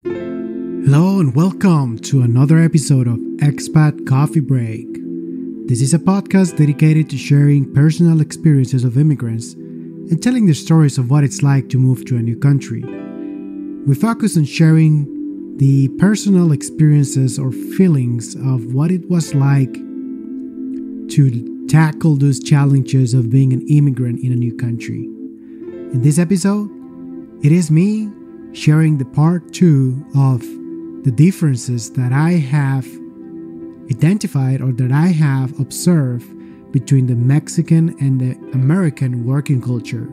Hello and welcome to another episode of Expat Coffee Break. This is a podcast dedicated to sharing personal experiences of immigrants and telling the stories of what it's like to move to a new country. We focus on sharing the personal experiences or feelings of what it was like to tackle those challenges of being an immigrant in a new country. In this episode, it is me sharing the part 2 of the differences that I have identified or that I have observed between the Mexican and the American working culture.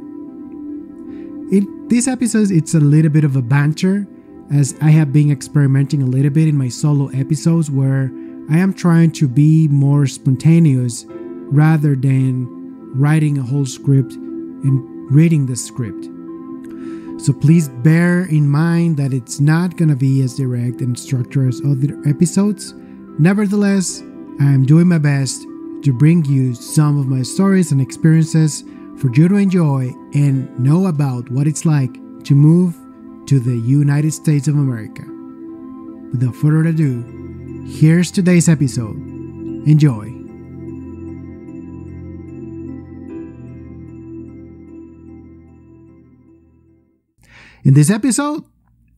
In this episode, it's a little bit of a banter, as I have been experimenting a little bit in my solo episodes where I am trying to be more spontaneous rather than writing a whole script and reading the script. So please bear in mind that it's not going to be as direct and structured as other episodes. Nevertheless, I am doing my best to bring you some of my stories and experiences for you to enjoy and know about what it's like to move to the United States of America. Without further ado, here's today's episode. Enjoy. In this episode,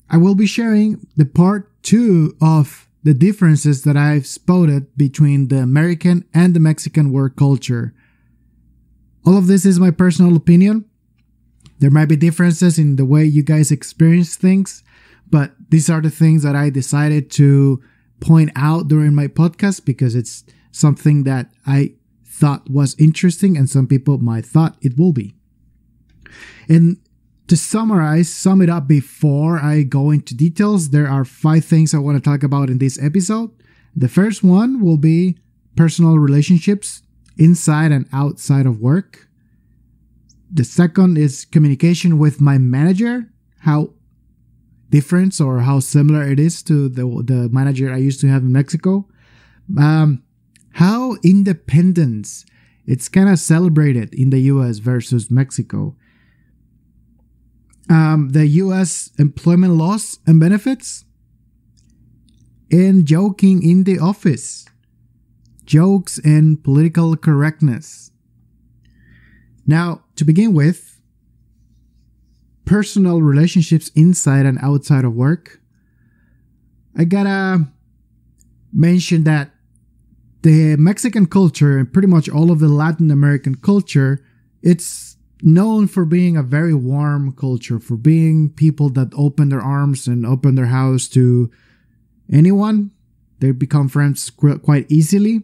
I will be sharing the part 2 of the differences that I've spotted between the American and the Mexican work culture. All of this is my personal opinion. There might be differences in the way you guys experience things, but these are the things that I decided to point out during my podcast because it's something that I thought was interesting and some people might thought it will be. And to sum it up before I go into details, there are 5 things I want to talk about in this episode. The first one will be personal relationships inside and outside of work. The second is communication with my manager, how different or how similar it is to the manager I used to have in Mexico. How independence, it's kind of celebrated in the US versus Mexico. The U.S. employment laws and benefits, and joking in the office, jokes and political correctness. Now, to begin with, personal relationships inside and outside of work. I gotta mention that the Mexican culture and pretty much all of the Latin American culture, it's known for being a very warm culture, for being people that open their arms and open their house to anyone. They become friends quite easily.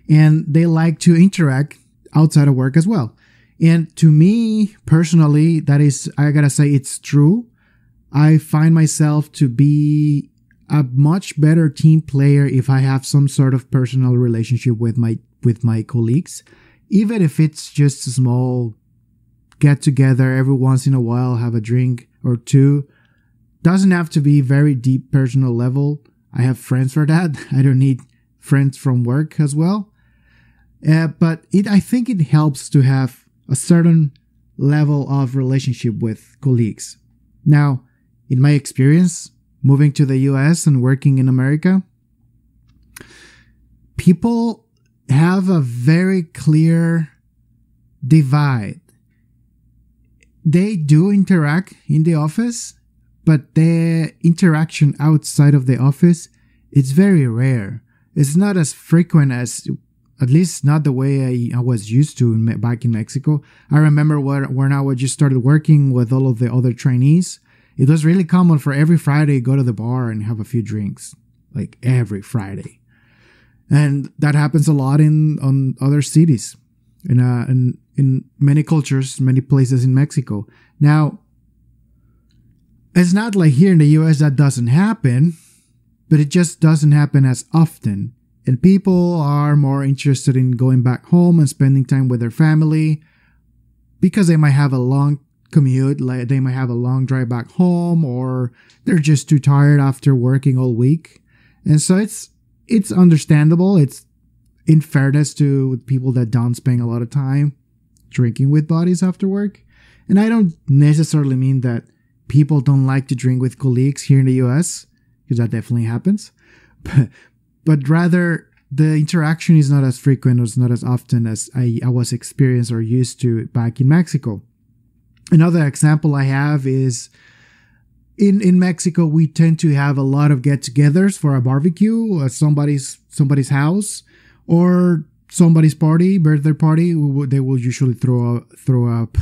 And they like to interact outside of work as well. And to me, personally, that is, I gotta say, it's true. I find myself to be a much better team player if I have some sort of personal relationship with my colleagues. Even if it's just a small get together every once in a while, have a drink or two. Doesn't have to be very deep personal level. I have friends for that. I don't need friends from work as well. But I think it helps to have a certain level of relationship with colleagues. Now, in my experience, moving to the US and working in America, people have a very clear divide. They do interact in the office, but the interaction outside of the office, it's very rare. It's not as frequent as, at least not the way I was used to back in Mexico. I remember when I just started working with all of the other trainees, it was really common for every Friday go to the bar and have a few drinks, like every Friday. And that happens a lot on other cities, in many cultures, many places in Mexico. Now, it's not like here in the US that doesn't happen, but it just doesn't happen as often. And people are more interested in going back home and spending time with their family because they might have a long commute, like they might have a long drive back home, or they're just too tired after working all week. And so it's understandable. It's in fairness to people that don't spend a lot of time drinking with buddies after work. And I don't necessarily mean that people don't like to drink with colleagues here in the US, because that definitely happens. But rather, the interaction is not as frequent or it's not as often as I was experienced or used to back in Mexico. Another example I have is in Mexico, we tend to have a lot of get-togethers for a barbecue at somebody's house or somebody's birthday party. They will usually throw up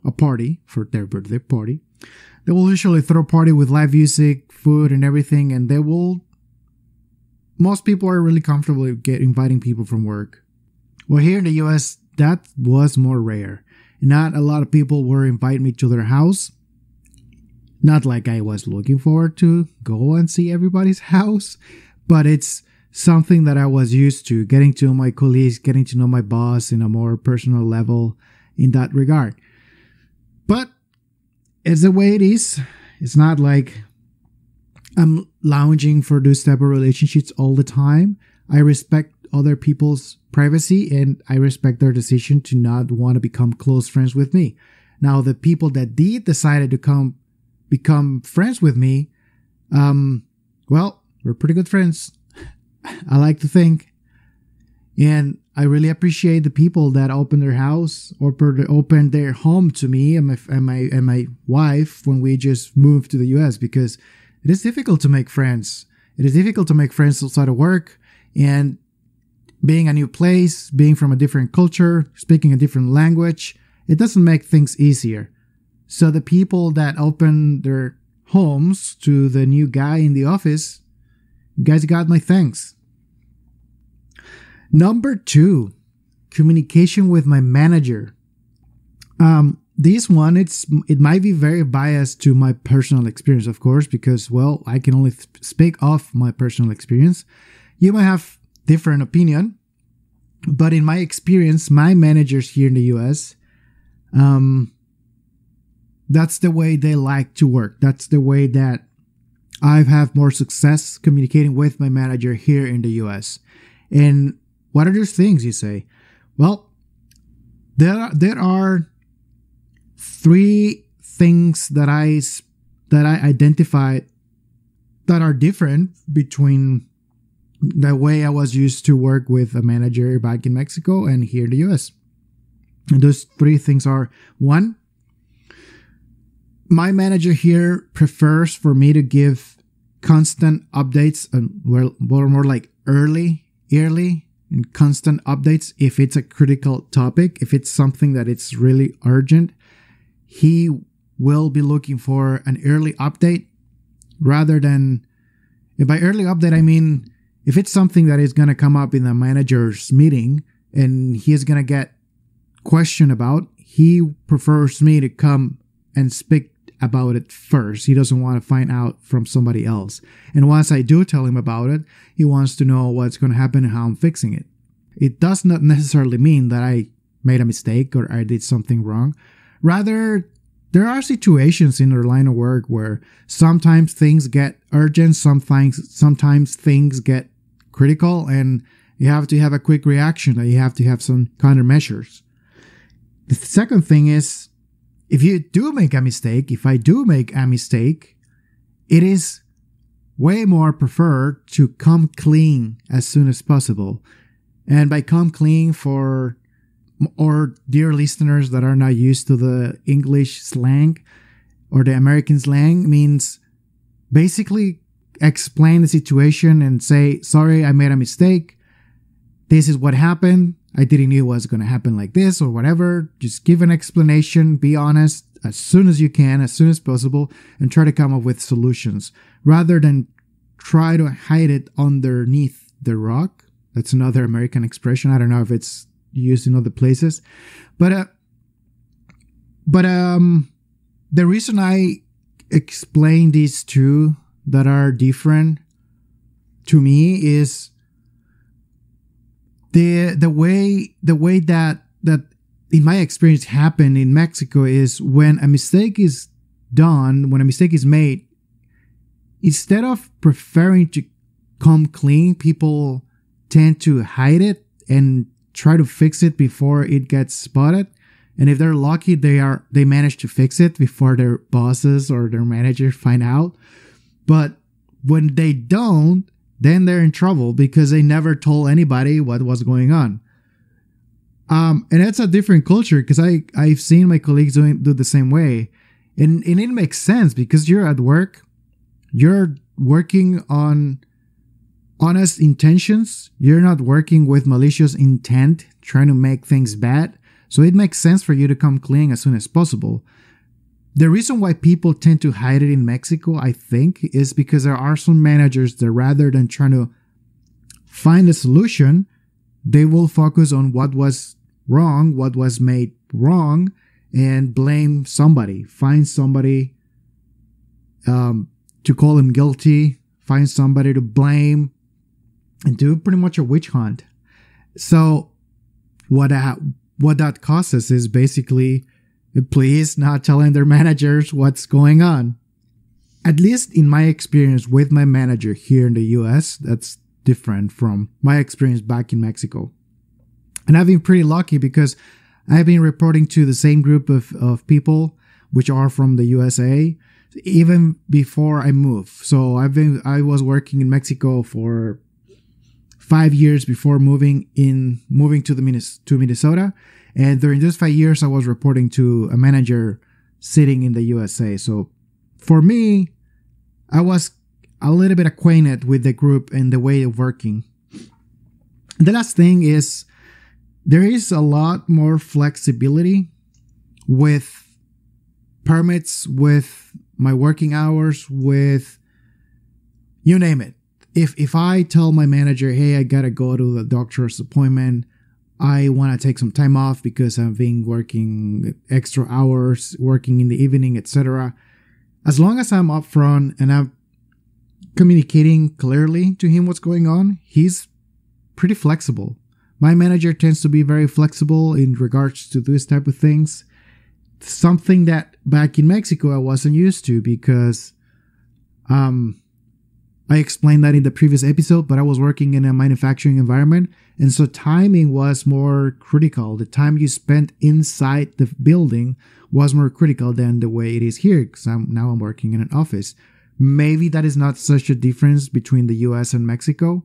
a party for their birthday party. They will usually throw a party with live music, food, and everything, and most people are really comfortable inviting people from work. Well, here in the US, that was more rare. Not a lot of people were inviting me to their house. Not like I was looking forward to go and see everybody's house, but it's something that I was used to, getting to know my colleagues, getting to know my boss in a more personal level in that regard. But it's the way it is. It's not like I'm lounging for those type of relationships all the time. I respect other people's privacy and I respect their decision to not want to become close friends with me. Now, the people that did decided to become friends with me, well, we're pretty good friends. I like to think. And I really appreciate the people that opened their house or opened their home to me and my wife when we just moved to the US, because it is difficult to make friends. It is difficult to make friends outside of work, and being a new place, being from a different culture, speaking a different language, it doesn't make things easier. So the people that open their homes to the new guy in the office, you guys got my thanks. Number 2, communication with my manager. This one, it might be very biased to my personal experience, of course, because, well, I can only speak of my personal experience. You might have different opinion, but in my experience, my managers here in the US, that's the way they like to work. That's the way that I've had more success communicating with my manager here in the US. And what are those things, you say? Well, there are 3 things that I identified that are different between the way I was used to work with a manager back in Mexico and here in the US. And those 3 things are: 1, my manager here prefers for me to give constant updates, and more like yearly and constant updates if it's a critical topic. If it's something that it's really urgent, he will be looking for an early update rather than, and by early update, I mean, if it's something that is going to come up in the manager's meeting and he is going to get questioned about, he prefers me to come and speak about it first. He doesn't want to find out from somebody else. And once I do tell him about it, he wants to know what's going to happen and how I'm fixing it. It does not necessarily mean that I made a mistake or I did something wrong. Rather, there are situations in our line of work where sometimes things get urgent, sometimes things get critical, and you have to have a quick reaction, and you have to have some countermeasures. The second thing is, if I do make a mistake, it is way more preferred to come clean as soon as possible. And by come clean, for or dear listeners that are not used to the English slang or the American slang, means basically explain the situation and say, sorry, I made a mistake. This is what happened. I didn't know it was going to happen like this or whatever. Just give an explanation. Be honest as soon as you can, as soon as possible, and try to come up with solutions rather than try to hide it underneath the rock. That's another American expression. I don't know if it's used in other places, but the reason I explain these 2 that are different to me is the way that in my experience happened in Mexico is when a mistake is done, when a mistake is made, instead of preferring to come clean, people tend to hide it and try to fix it before it gets spotted. And if they're lucky, they manage to fix it before their bosses or their managers find out. But when they don't, then they're in trouble because they never told anybody what was going on. And that's a different culture because I've seen my colleagues do the same way. And it makes sense because you're at work, you're working on honest intentions. You're not working with malicious intent, trying to make things bad. So it makes sense for you to come clean as soon as possible. The reason why people tend to hide it in Mexico, I think, is because there are some managers that rather than trying to find a solution, they will focus on what was wrong, what was made wrong, and blame somebody. Find somebody to call him guilty, find somebody to blame, and do pretty much a witch hunt. So what that causes is basically please not telling their managers what's going on. At least in my experience with my manager here in the US, that's different from my experience back in Mexico. And I've been pretty lucky because I've been reporting to the same group of people which are from the USA even before I moved. So I was working in Mexico for 5 years before moving to Minnesota. And during those 5 years, I was reporting to a manager sitting in the USA. So for me, I was a little bit acquainted with the group and the way of working. And the last thing is there is a lot more flexibility with permits, with my working hours, with you name it. If I tell my manager, hey, I gotta go to the doctor's appointment, I want to take some time off because I've been working extra hours, working in the evening, etc. As long as I'm upfront and I'm communicating clearly to him what's going on, he's pretty flexible. My manager tends to be very flexible in regards to this type of things. Something that back in Mexico I wasn't used to because I explained that in the previous episode, but I was working in a manufacturing environment. And so timing was more critical. The time you spent inside the building was more critical than the way it is here because now I'm working in an office. Maybe that is not such a difference between the US and Mexico,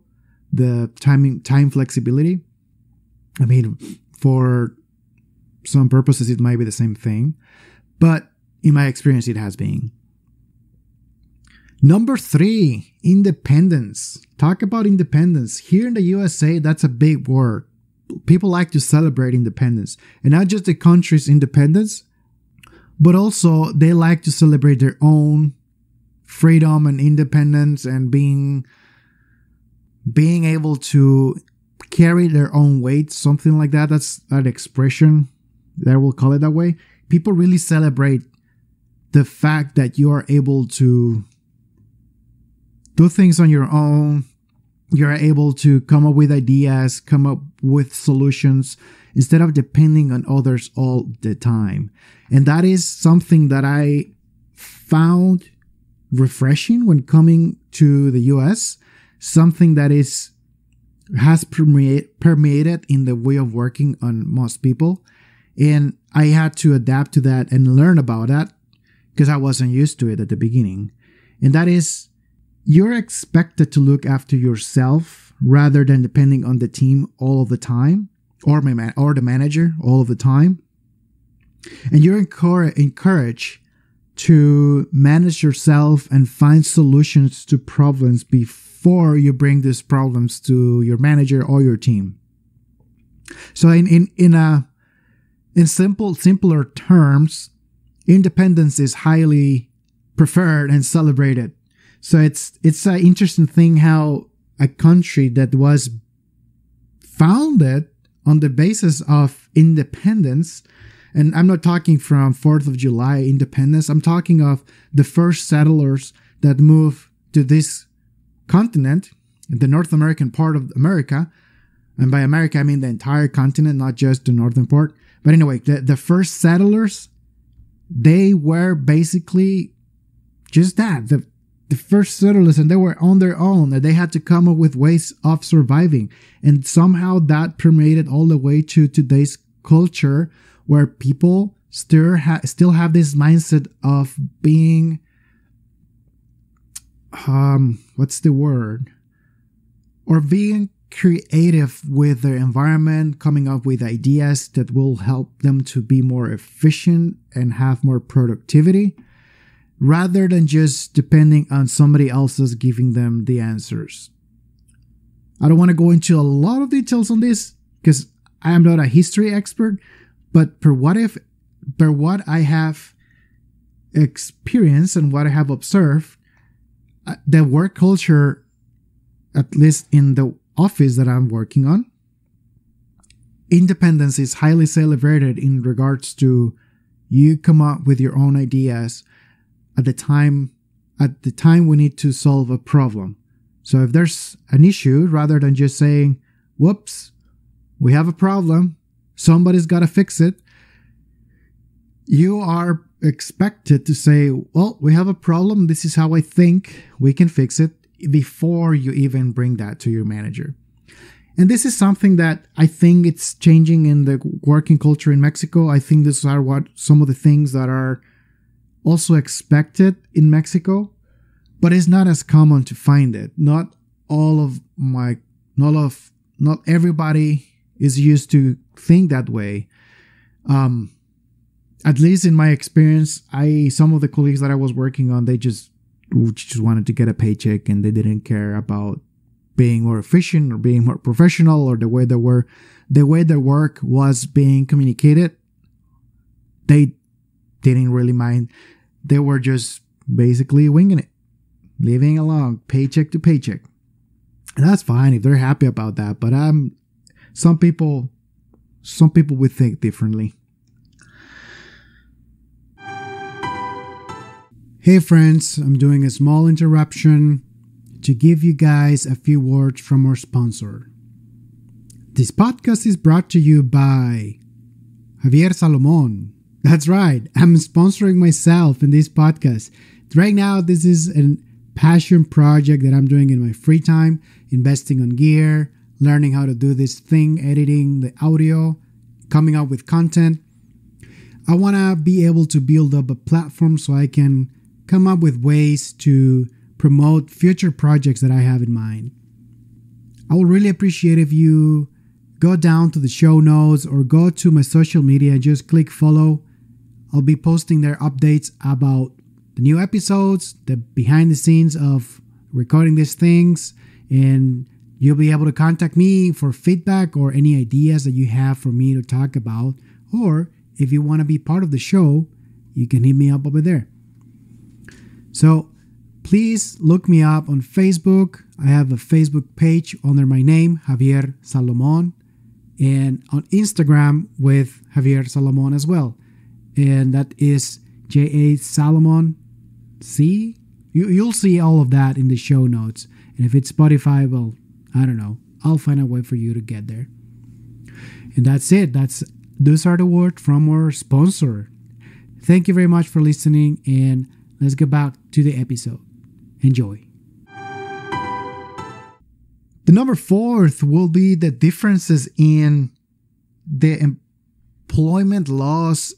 the time flexibility. I mean, for some purposes, it might be the same thing. But in my experience, it has been. Number 3, independence. Talk about independence. Here in the USA, that's a big word. People like to celebrate independence. And not just the country's independence, but also they like to celebrate their own freedom and independence and being able to carry their own weight, something like that. That's an expression that we'll call it that way. People really celebrate the fact that you are able to do things on your own. You're able to come up with ideas, come up with solutions instead of depending on others all the time. And that is something that I found refreshing when coming to the US, something that has permeated in the way of working on most people. And I had to adapt to that and learn about that because I wasn't used to it at the beginning. And that is, you're expected to look after yourself rather than depending on the team all of the time or the manager all of the time. And you're encouraged to manage yourself and find solutions to problems before you bring these problems to your manager or your team. So in simpler terms, independence is highly preferred and celebrated. So it's an interesting thing how a country that was founded on the basis of independence, and I'm not talking from 4th of July independence, I'm talking of the first settlers that moved to this continent, the North American part of America. And by America, I mean the entire continent, not just the northern part. But anyway, the first settlers, they were basically just that, the first settlers, and they were on their own, and they had to come up with ways of surviving. And somehow that permeated all the way to today's culture, where people still have this mindset of being, what's the word? Or being creative with their environment, coming up with ideas that will help them to be more efficient and have more productivity, rather than just depending on somebody else's giving them the answers. I don't want to go into a lot of details on this because I am not a history expert, but per what I have experienced and what I have observed, the work culture, at least in the office that I'm working on, independence is highly celebrated in regards to you come up with your own ideas at the time we need to solve a problem. So if there's an issue, rather than just saying, whoops, we have a problem, somebody's got to fix it, you are expected to say, well, we have a problem, this is how I think we can fix it, before you even bring that to your manager. And this is something that I think it's changing in the working culture in Mexico. I think these are some of the things that are also expected in Mexico, but it's not as common to find it. Not everybody is used to think that way. At least in my experience, some of the colleagues that I was working on, they just wanted to get a paycheck, and they didn't care about being more efficient or being more professional, or the way their work was being communicated. They didn't really mind. They were just basically winging it, living along paycheck to paycheck. And that's fine if they're happy about that, but some people would think differently. Hey friends, I'm doing a small interruption to give you guys a few words from our sponsor. This podcast is brought to you by Javier Salomon. That's right, I'm sponsoring myself in this podcast. Right now, this is a passion project that I'm doing in my free time, investing on gear, learning how to do this thing, editing the audio, coming up with content. I want to be able to build up a platform so I can come up with ways to promote future projects that I have in mind. I would really appreciate if you go down to the show notes or go to my social media and just click follow. I'll be posting there updates about the new episodes, the behind the scenes of recording these things, and you'll be able to contact me for feedback or any ideas that you have for me to talk about. Or if you want to be part of the show, you can hit me up over there. So please look me up on Facebook. I have a Facebook page under my name, Javier Salomon, and on Instagram with Javier Salomon as well. And that is J.A. Salomon C. You'll see all of that in the show notes. And if it's Spotify, well, I don't know. I'll find a way for you to get there. And that's it. Those are the words from our sponsor. Thank you very much for listening, and let's get back to the episode. Enjoy. The number 4th will be the differences in the employment laws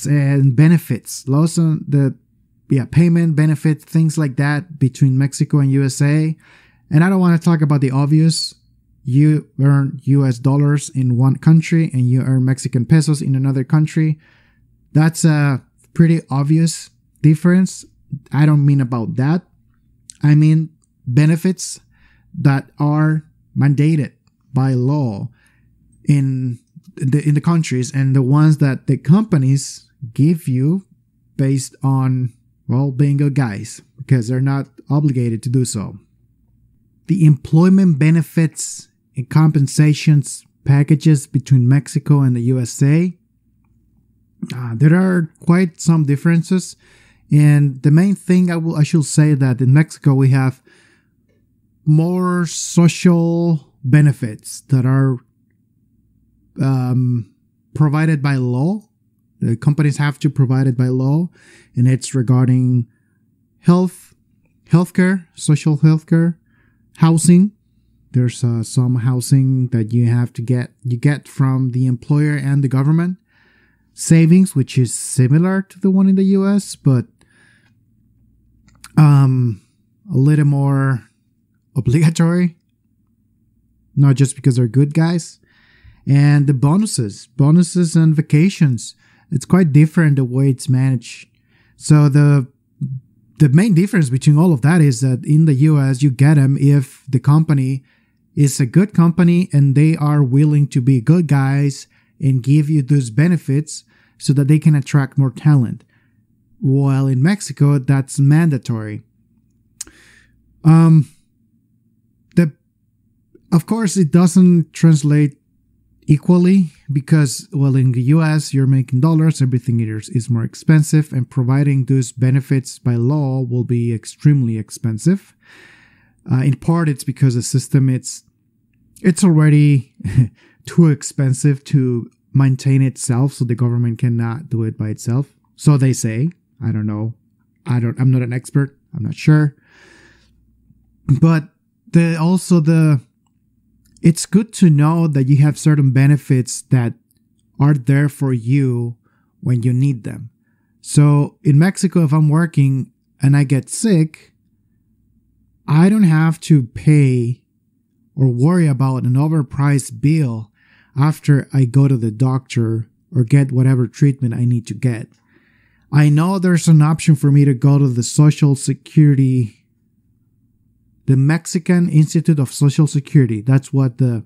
and benefits. Laws on the payment, benefits, things like that between Mexico and USA. And I don't want to talk about the obvious. You earn US dollars in one country and you earn Mexican pesos in another country. That's a pretty obvious difference. I don't mean about that. I mean benefits that are mandated by law in the countries, and the ones that the companies give you based on, well, being good guys, because they're not obligated to do so. The employment benefits and compensations packages between Mexico and the USA, there are quite some differences. And the main thing I should say that in Mexico we have more social benefits that are provided by law. The companies have to provide it by law, and it's regarding healthcare, social healthcare, housing. There's some housing that you get from the employer and the government. savings, which is similar to the one in the US, but a little more obligatory, not just because they're good guys. And the bonuses and vacations, it's quite different the way it's managed. So the main difference between all of that is that in the US, you get them if the company is a good company and they are willing to be good guys and give you those benefits so that they can attract more talent. While in Mexico, that's mandatory. Of course, it doesn't translate equally because, well, in the US, you're making dollars, everything is more expensive, and providing those benefits by law will be extremely expensive. In part, it's because the system, it's already too expensive to maintain itself, so the government cannot do it by itself. So they say. I don't know. I'm not an expert. I'm not sure. But it's good to know that you have certain benefits that are there for you when you need them. So in Mexico, if I'm working and I get sick, I don't have to pay or worry about an overpriced bill after I go to the doctor or get whatever treatment I need to get. I know there's an option for me to go to the Social Security, the Mexican Institute of Social Security. That's what the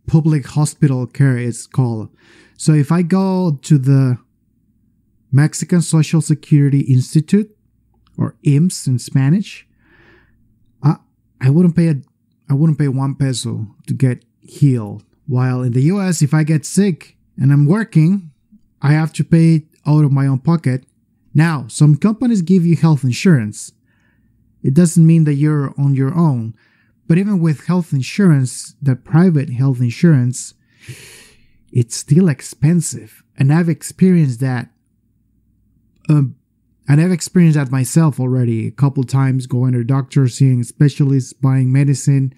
public hospital care is called. So if I go to the Mexican Social Security Institute, or IMSS in Spanish, I wouldn't pay 1 peso to get healed. While in the US, if I get sick and I'm working, I have to pay out of my own pocket. Now, some companies give you health insurance. It doesn't mean that you're on your own. But even with health insurance, the private health insurance, it's still expensive. And I've experienced that. And I've experienced that myself already a couple times, going to the doctor, seeing specialists, buying medicine.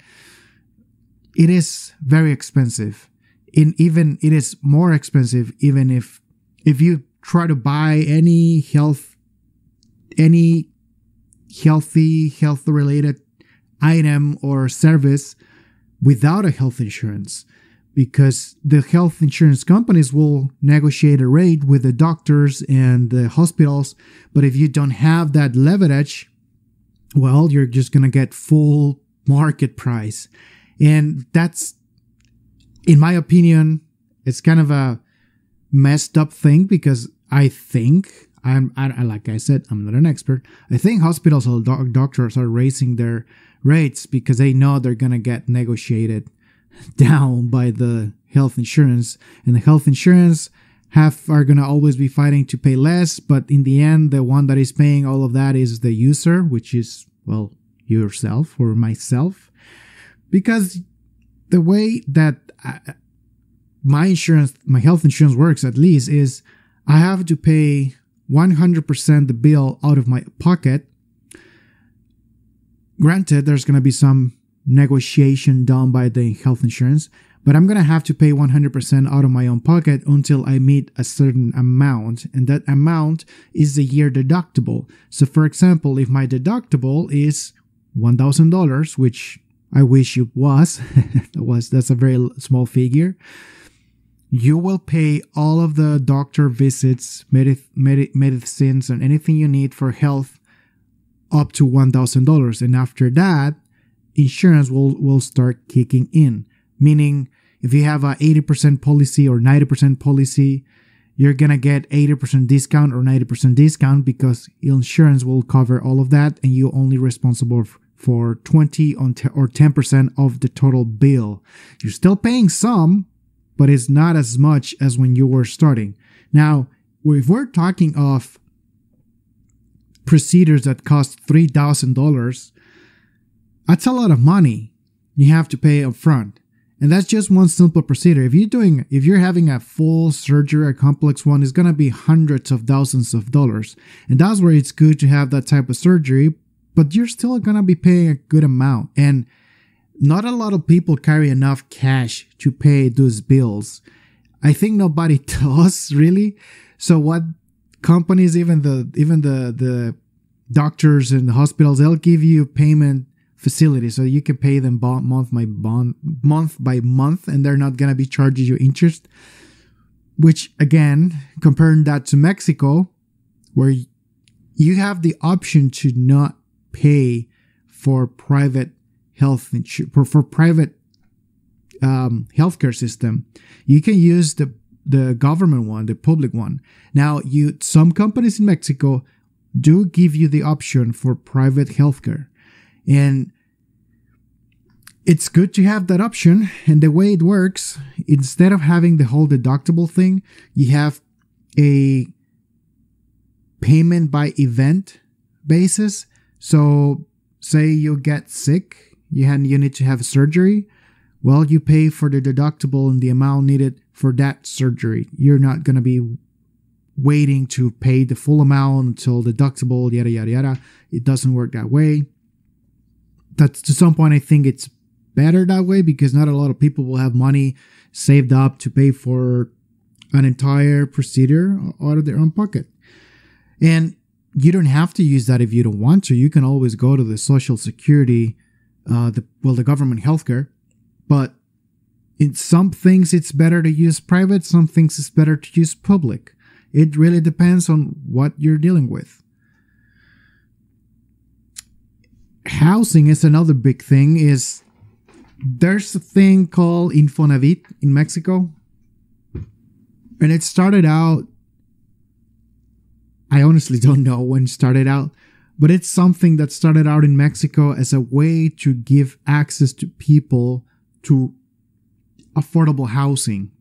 It is very expensive. It is more expensive even if you try to buy any health-related item or service without a health insurance, because the health insurance companies will negotiate a rate with the doctors and the hospitals. But if you don't have that leverage, well, you're just going to get full market price. And that's, in my opinion, it's kind of a messed up thing, because I think, like I said, I'm not an expert. I think hospitals or doctors are raising their rates because they know they're going to get negotiated down by the health insurance. And the health insurance are going to always be fighting to pay less. But in the end, the one that is paying all of that is the user, which is, well, yourself or myself. Because the way that my health insurance works, at least, is I have to pay 100% the bill out of my pocket. Granted, there's going to be some negotiation done by the health insurance, but I'm going to have to pay 100% out of my own pocket until I meet a certain amount, and that amount is the year deductible. So for example, if my deductible is $1,000, which I wish it was, that's a very small figure, you will pay all of the doctor visits, medicines, and anything you need for health up to $1,000. And after that, insurance will start kicking in. Meaning, if you have a 80% policy or 90% policy, you're going to get 80% discount or 90% discount, because insurance will cover all of that, and you're only responsible for 20 or 10% of the total bill. You're still paying some, but it's not as much as when you were starting. Now, if we're talking of procedures that cost $3,000, that's a lot of money you have to pay up front. And that's just one simple procedure. If you're having a full surgery, a complex one, it's going to be hundreds of thousands of dollars. And that's where it's good to have that type of surgery, but you're still going to be paying a good amount. And not a lot of people carry enough cash to pay those bills. I think nobody does really. So what companies, even the doctors and the hospitals, they'll give you payment facilities, so you can pay them month by month, and they're not gonna be charging you interest. Which again, comparing that to Mexico, where you have the option to not pay for private health insurance, for private healthcare system, you can use the government one, the public one. Now, some companies in Mexico do give you the option for private healthcare, and it's good to have that option. And the way it works, instead of having the whole deductible thing, you have a payment by event basis. So say you get sick, you need to have surgery. Well, you pay for the deductible and the amount needed for that surgery. You're not going to be waiting to pay the full amount until deductible, yada, yada, yada. It doesn't work that way. That's, to some point, I think it's better that way, because not a lot of people will have money saved up to pay for an entire procedure out of their own pocket. And you don't have to use that if you don't want to. You can always go to the Social Security, the government healthcare. But in some things, it's better to use private. Some things it's better to use public. It really depends on what you're dealing with. Housing is another big thing. There's a thing called Infonavit in Mexico. And it started out, I honestly don't know when it started out, but it's something that started out in Mexico as a way to give access to people to affordable housing.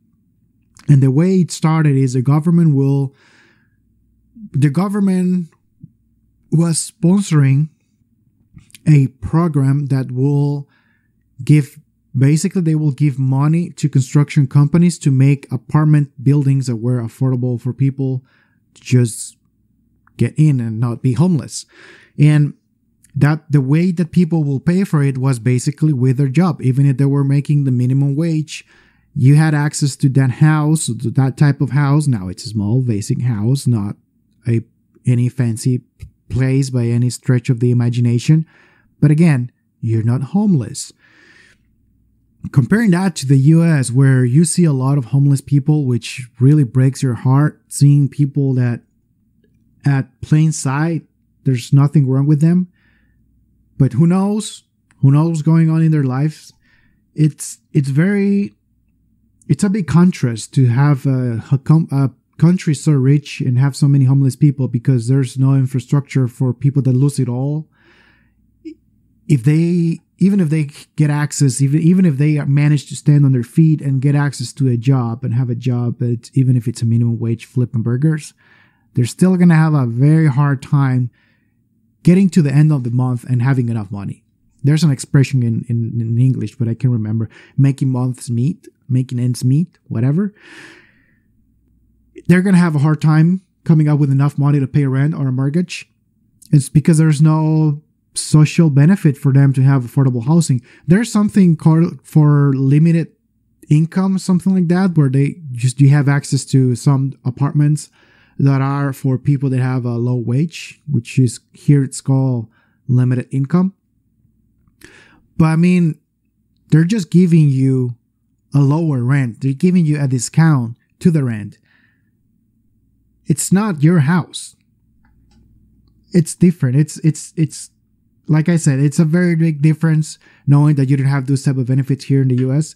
And the way it started is the government was sponsoring a program that will they will give money to construction companies to make apartment buildings that were affordable for people to just get in and not be homeless. And that the way that people will pay for it was basically with their job. Even if they were making the minimum wage, you had access to that house, to that type of house. Now it's a small, basic house, not any fancy place by any stretch of the imagination. But again, you're not homeless. Comparing that to the US, where you see a lot of homeless people, which really breaks your heart, seeing people that at plain sight, there's nothing wrong with them. But who knows? Who knows what's going on in their lives? It's a big contrast to have a country so rich and have so many homeless people, because there's no infrastructure for people that lose it all. Even if they get access, even if they manage to stand on their feet and get access to a job and have a job, even if it's a minimum wage flipping burgers, they're still going to have a very hard time getting to the end of the month and having enough money. There's an expression in English, but I can't remember. Making ends meet, whatever. They're going to have a hard time coming up with enough money to pay rent or a mortgage. It's because there's no social benefit for them to have affordable housing. There's something called for limited income, something like that, where you have access to some apartments that are for people that have a low wage, which is here it's called limited income. But I mean, they're just giving you a lower rent. They're giving you a discount to the rent. It's not your house. It's different. It's like I said, it's a very big difference knowing that you don't have those type of benefits here in the US.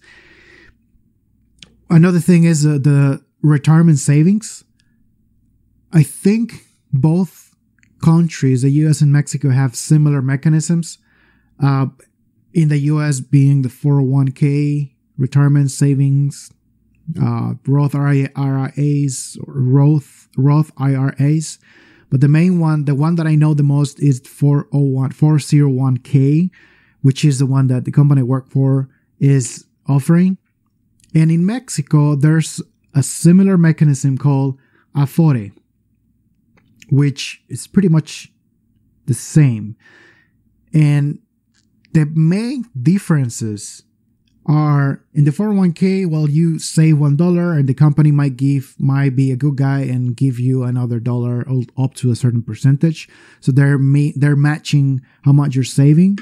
Another thing is the retirement savings. I think both countries, the US and Mexico, have similar mechanisms. In the US being the 401k, retirement savings, Roth IRAs, Roth IRAs. But the main one, the one that I know the most, is 401k, which is the one that the company I work for is offering. And in Mexico, there's a similar mechanism called Afore, which is pretty much the same. And the main differences are in the 401k. Well, you save $1 and the company might be a good guy and give you another dollar up to a certain percentage. So they're matching how much you're saving,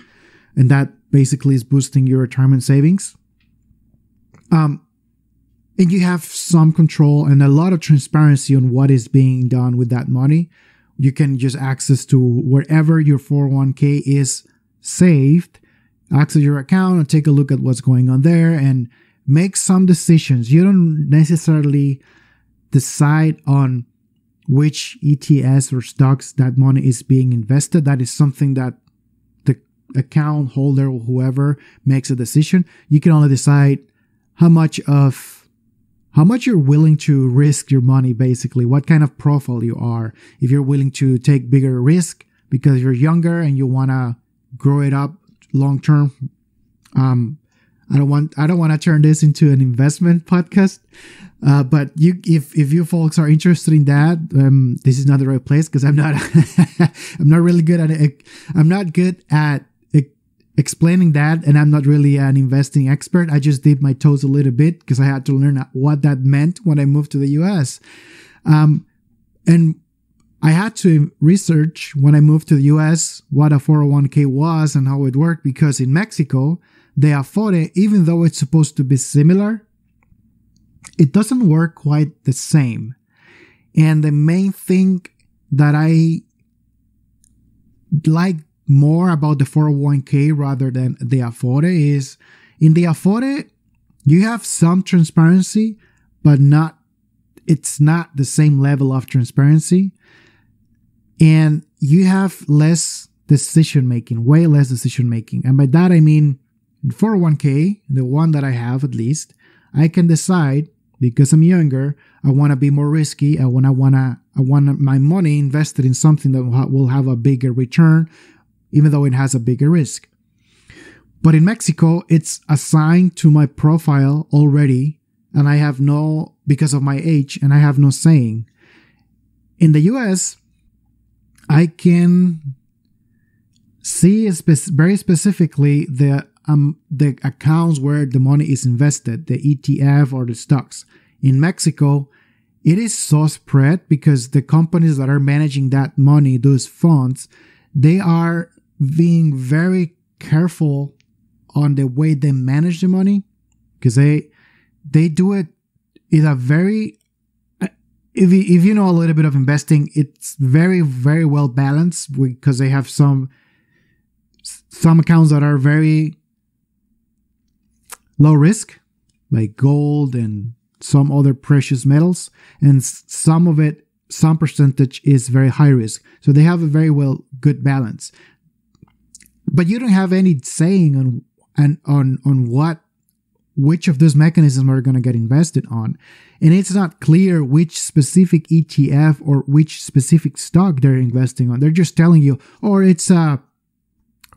and that basically is boosting your retirement savings. And you have some control and a lot of transparency on what is being done with that money. You can just access to wherever your 401k is saved, access your account and take a look at what's going on there and make some decisions. You don't necessarily decide on which ETS or stocks that money is being invested. That is something that the account holder or whoever makes a decision. You can only decide how much you're willing to risk your money, basically, what kind of profile you are. If you're willing to take bigger risk because you're younger and you want to grow it up long term. I don't want to turn this into an investment podcast. But if you folks are interested in that, this is not the right place because I'm not really good at it. I'm not good at explaining that, and I'm not really an investing expert. I just dipped my toes a little bit because I had to learn what that meant when I moved to the US. And I had to research when I moved to the US what a 401k was and how it worked, because in Mexico, the Afore, even though it's supposed to be similar, it doesn't work quite the same. And the main thing that I like more about the 401k rather than the Afore is, in the Afore, you have some transparency, but it's not the same level of transparency. And you have less decision making, way less decision making. And by that, I mean, in 401k, the one that I have at least, I can decide, because I'm younger, I want to be more risky. I want my money invested in something that will have a bigger return, even though it has a bigger risk. But in Mexico, it's assigned to my profile already, and I have because of my age, and I have no saying. In the US, I can see very specifically the accounts where the money is invested, the ETF or the stocks. In Mexico, it is so spread because the companies that are managing that money, those funds, they are being very careful on the way they manage the money, because they do it in a very, if you know a little bit of investing, it's very, very well balanced, because they have some accounts that are very low risk, like gold and some other precious metals, and some percentage is very high risk. So they have a very good balance. But you don't have any saying on which of those mechanisms are going to get invested on. And it's not clear which specific ETF or which specific stock they're investing on. They're just telling you, or it's a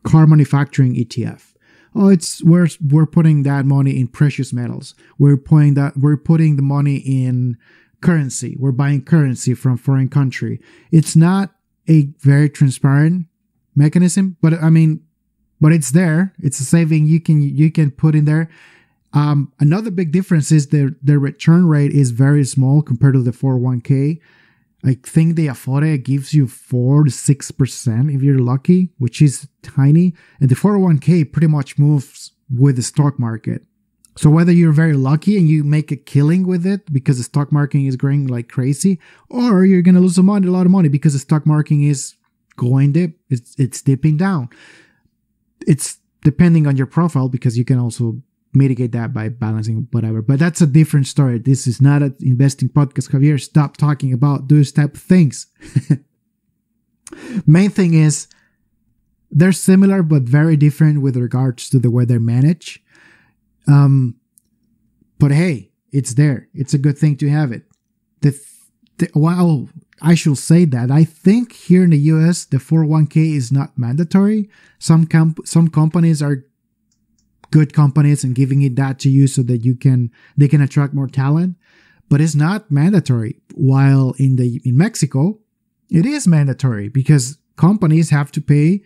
car manufacturing ETF. Oh, we're putting that money in precious metals. We're putting the money in currency. We're buying currency from foreign country. It's not a very transparent mechanism, but it's there. It's a saving you can put in there. Another big difference is the return rate is very small compared to the 401k. I think the Afore gives you 4 to 6% if you're lucky, which is tiny. And the 401k pretty much moves with the stock market. So whether you're very lucky and you make a killing with it because the stock market is growing like crazy, or you're going to lose a lot of money because the stock market is it's dipping down. It's depending on your profile, because you can also mitigate that by balancing whatever. But that's a different story. This is not an investing podcast. Javier, stop talking about those type of things. Main thing is they're similar but very different with regards to the way they're managed. But hey, it's there. It's a good thing to have it. Well, I should say that I think here in the US, the 401k is not mandatory. Some companies are good companies and giving it that to you so that they can attract more talent, but it's not mandatory. While in Mexico, it is mandatory, because companies have to pay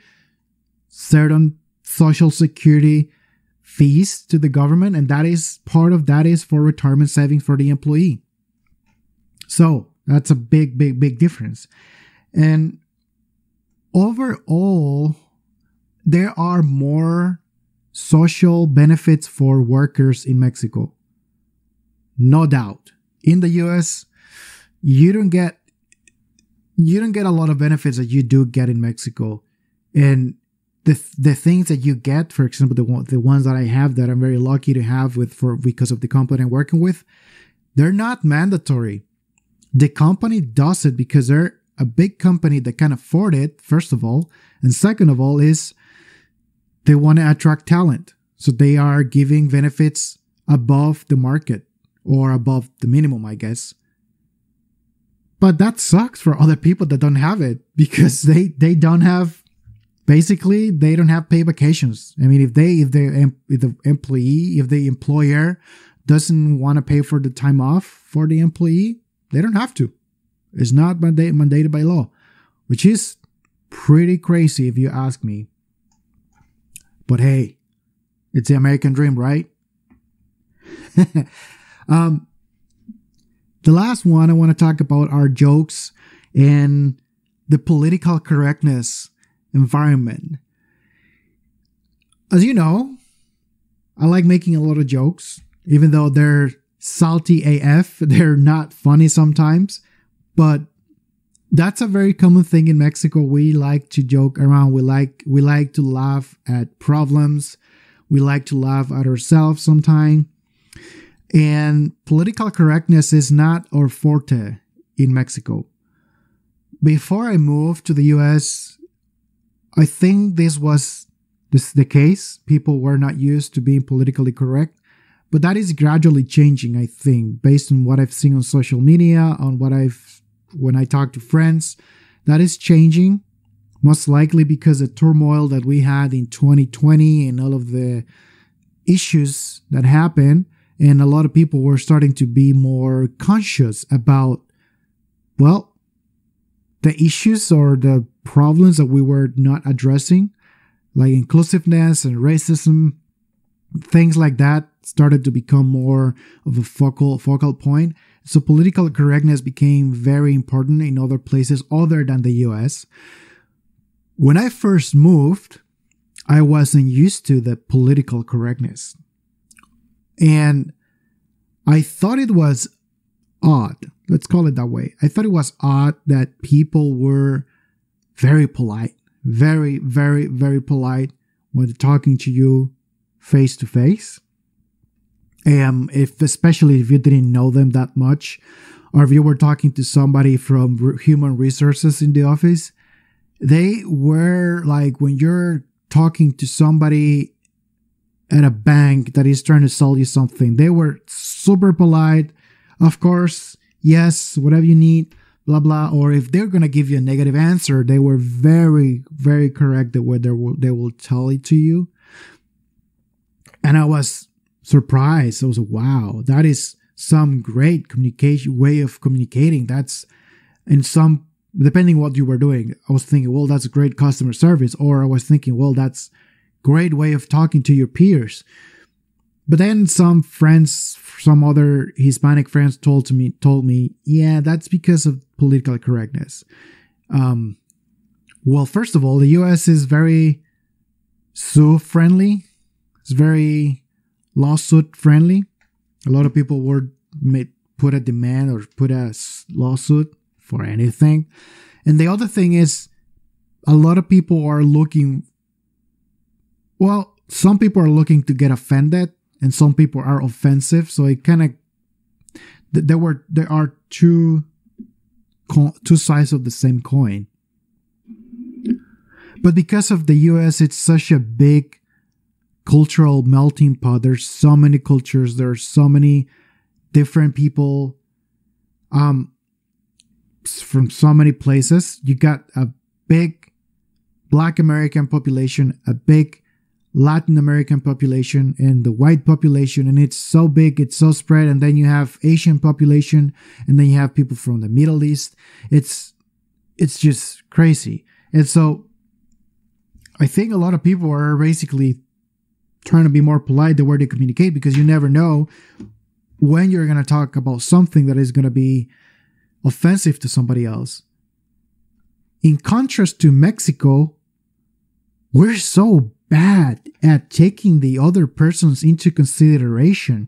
certain social security fees to the government, and that is part of that is for retirement savings for the employee. So that's a big difference. And overall, there are more social benefits for workers in Mexico. No doubt. In the US, you don't get a lot of benefits that you do get in Mexico. And the things that you get, for example, the ones that I have that I'm very lucky to have because of the company I'm working with, they're not mandatory. The company does it because they're a big company that can afford it, first of all. And second of all is they want to attract talent. So they are giving benefits above the market or above the minimum, I guess. But that sucks for other people that don't have it because they don't have, basically, they don't have paid vacations. I mean, if the employer doesn't want to pay for the time off for the employee, they don't have to. It's not mandated by law, which is pretty crazy if you ask me. But hey, it's the American dream, right? The last one I want to talk about are jokes and the political correctness environment. As you know, I like making a lot of jokes, even though they're salty AF. They're not funny sometimes, but that's a very common thing in Mexico. We like to joke around. We like to laugh at problems. We like to laugh at ourselves sometimes. And political correctness is not our forte in Mexico. Before I moved to the US, I think this was the case. People were not used to being politically correct. But that is gradually changing, I think, based on what I've seen on social media, on when I talk to friends. That is changing, most likely because the turmoil that we had in 2020 and all of the issues that happened. And a lot of people were starting to be more conscious about, well, the issues or the problems that we were not addressing, like inclusiveness and racism, things like that started to become more of a focal point. So political correctness became very important in other places other than the US. When I first moved, I wasn't used to the political correctness. And I thought it was odd. Let's call it that way. I thought it was odd that people were very polite, very, very, very polite when talking to you face to face. Especially if you didn't know them that much, or if you were talking to somebody from human resources in the office, they were like, when you're talking to somebody at a bank that is trying to sell you something, they were super polite. Of course, yes, whatever you need, blah, blah. Or if they're going to give you a negative answer, they were very, very correct the way they will tell it to you. And I was surprised. I was like, wow, that is some great way of communicating. That's in some, depending what you were doing. I was thinking, well, that's a great customer service. Or I was thinking, well, that's great way of talking to your peers. But then some other Hispanic friends told me, yeah, that's because of political correctness. Well, first of all, the US is very sue friendly. It's very lawsuit friendly. A lot of people would put a demand or put a lawsuit for anything. And the other thing is, a lot of people are looking, well, some people are looking to get offended and some people are offensive. So it kind of, there are two sides of the same coin. But because of the US, it's such a big cultural melting pot. There's so many cultures. There's so many different people from so many places. You got a big Black American population, a big Latin American population, and the white population, and it's so big, it's so spread. And then you have Asian population, and then you have people from the Middle East. It's just crazy. And so I think a lot of people are basically trying to be more polite the way they communicate, because you never know when you're going to talk about something that is going to be offensive to somebody else. In contrast to Mexico, we're so bad at taking the other persons into consideration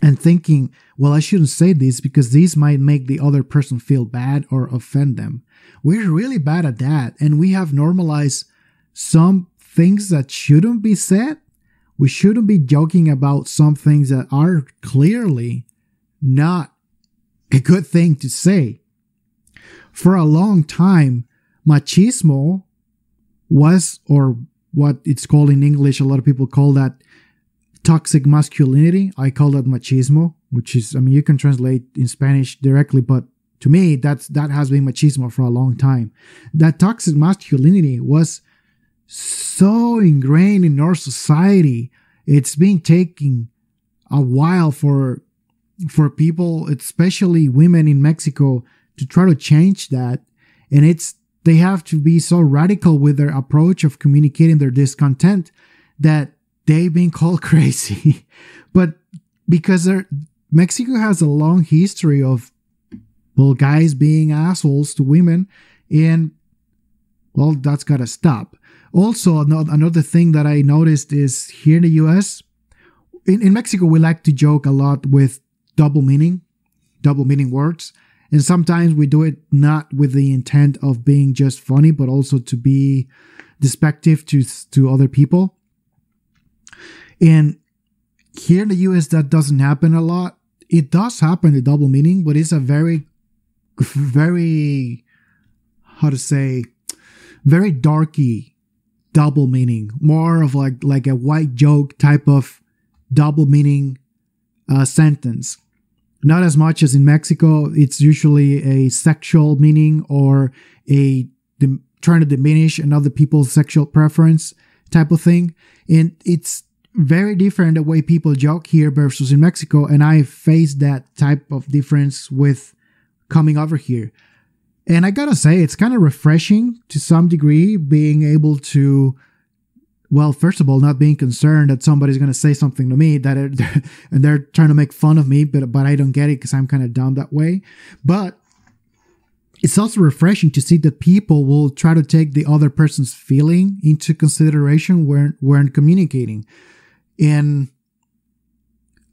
and thinking, well, I shouldn't say this because this might make the other person feel bad or offend them. We're really bad at that, and we have normalized some things that shouldn't be said. We shouldn't be joking about some things that are clearly not a good thing to say. For a long time, machismo was, or what it's called in English, a lot of people call that toxic masculinity. I call that machismo, which is, I mean, you can translate in Spanish directly, but to me, that has been machismo for a long time. That toxic masculinity was so ingrained in our society. It's been taking a while for people, especially women in Mexico, to try to change that. And they have to be so radical with their approach of communicating their discontent that they've been called crazy. But because Mexico has a long history of, well, guys being assholes to women, and, well, that's got to stop. Also, another thing that I noticed is here in the US, in Mexico, we like to joke a lot with double meaning words. And sometimes we do it not with the intent of being just funny, but also to be despective to other people. And here in the US, that doesn't happen a lot. It does happen, the double meaning, but it's a very, very, very darky double meaning. More of like a white joke type of double meaning sentence. Not as much as in Mexico. It's usually a sexual meaning or trying to diminish another people's sexual preference type of thing. And it's very different the way people joke here versus in Mexico. And I faced that type of difference with coming over here. And I gotta say, it's kind of refreshing to some degree being able to, well, first of all, not being concerned that somebody's going to say something to me and they're trying to make fun of me, but I don't get it because I'm kind of dumb that way. But it's also refreshing to see that people will try to take the other person's feeling into consideration when communicating. And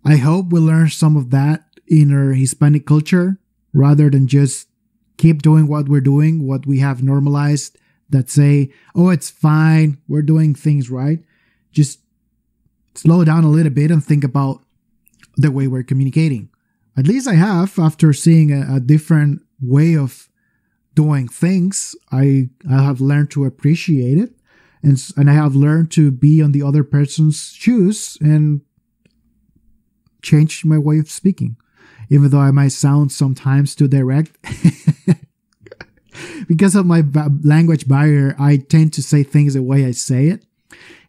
I hope we learn some of that in our Hispanic culture rather than just keep doing what we're doing, what we have normalized, that say, oh, it's fine, we're doing things right. Just slow down a little bit and think about the way we're communicating. At least I have, after seeing a different way of doing things. I have learned to appreciate it, and I have learned to be on the other person's shoes and change my way of speaking, even though I might sound sometimes too direct. Because of my language barrier, I tend to say things the way I say it,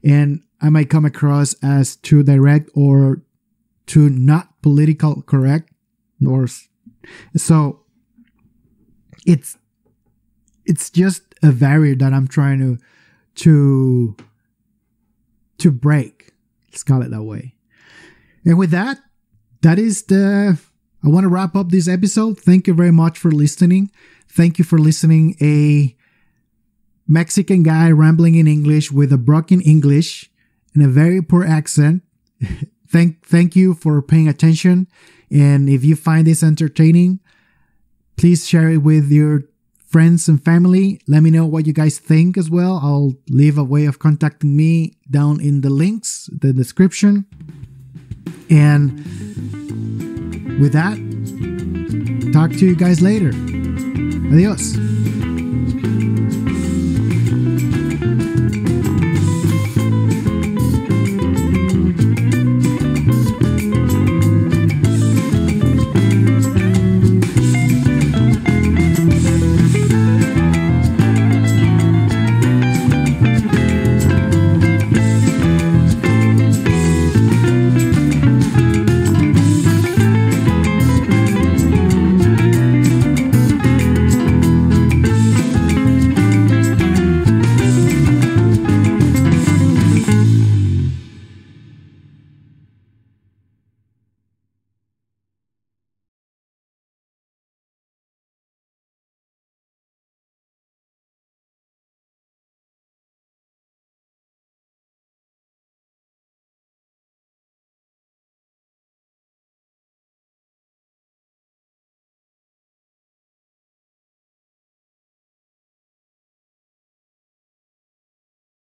and I might come across as too direct or too not political correct, or so it's just a barrier that I'm trying to break. Let's call it that way. And with that is I want to wrap up this episode. Thank you very much for listening. Thank you for listening. A Mexican guy rambling in English with a broken English and a very poor accent. Thank you for paying attention. And if you find this entertaining, please share it with your friends and family. Let me know what you guys think as well. I'll leave a way of contacting me down in the links, the description. And with that, talk to you guys later. Adios.